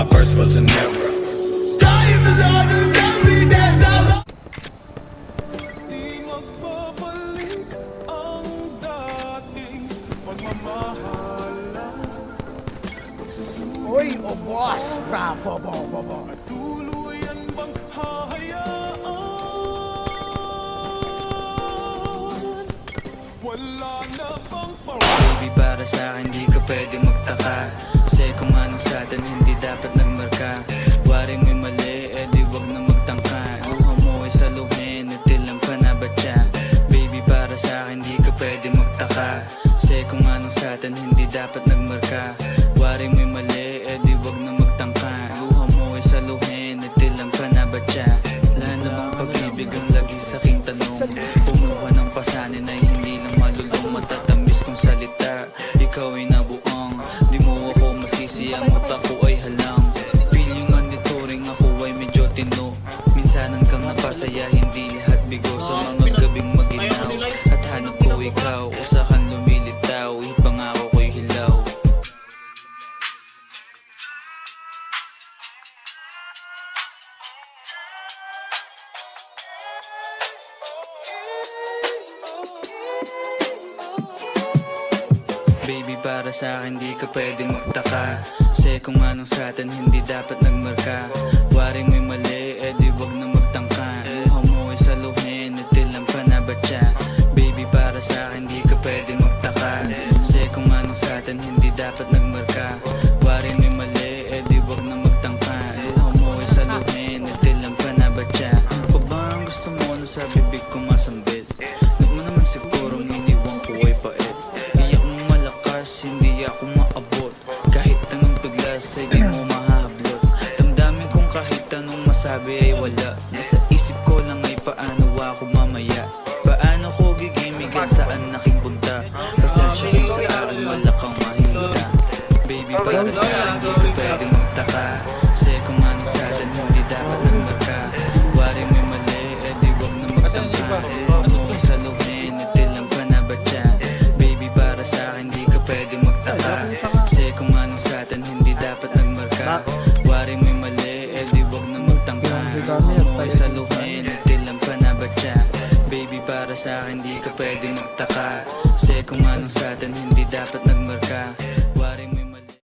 My birth was an error. Dying the Lord who tell me that's all. Di magbabalik ang dating pagmamahalan. Uy, oh boss! Bravo, bo. Tuluyan bang hahayaan? Wala na bang Baby, para sa'kin di ka pwede magtaka. Kasi kung anong sa'tin hindi dapat nagmarka. Waring may mali, di wag na magtangka. Luha mo ay saluhin, natilang panabatya. Baby, para sa'kin di ka pwede magtaka. Kasi kung anong sa'tin hindi dapat nagmarka. Waring may mali, di wag na magtangka. Luha mo ay saluhin, natilang panabatya. Wala na bang pag-ibig ang lagi sa'king tanong? Kumuha ng pasanin ay hindi na malulong. Matatamis kong salita, ikaw ay nabuang. Di mo ako masisi, ang utak ko ay halang. Feeling nga nito ring ako ay medyo tino. Minsanan kang napasaya, hindi lahat bigo. Sa mga gabing maginaw at hanap ko ikaw. Usakan lumilitaw, ipangako ko'y hilaw. Baby, para sa'kin di ka pwede magtaka. Kasi kung anong sa'tin hindi dapat nagmarka. Waring may mali, di wag na magtangka. Luha mo ay saluhin, natilang panabatya. Baby, para sa'kin di ka pwede magtaka. Kasi kung anong sa'tin hindi dapat nagmarka. Waring may mali, di wag na magtangka. Luha mo ay saluhin, natilang panabatya. Pa ba ang gusto mo na sa bibig ko masambit? Huwag mo naman sigurong iniwan ko ay pait. Hindi ako maabot. Kahit anong paglas ay di mo mahahablot. Damdamin kong kahit anong masabi ay wala. Nasa isip ko lang ay paano ako mamaya. Paano ko gigimigan saan nakipunta. Pasensya kung sa akin wala kang mahita. Baby, para sa akin di ka pwede magtaka. Kasi kung ano sa atin hindi dapat nagmarka. Wari may mali, di wag na magtangka. Ano saluhin, natilang panabatya. Baby, para sa akin di ka pwede magtaka. Kasi kung ano sa atin hindi dapat nagmarka. Waring may mali, di wag na magtangka. Ano ay saluhin, natilang panabatya. Baby, para sa akin di ka pwede magtaka. Kasi kung ano sa atin hindi dapat nagmarka.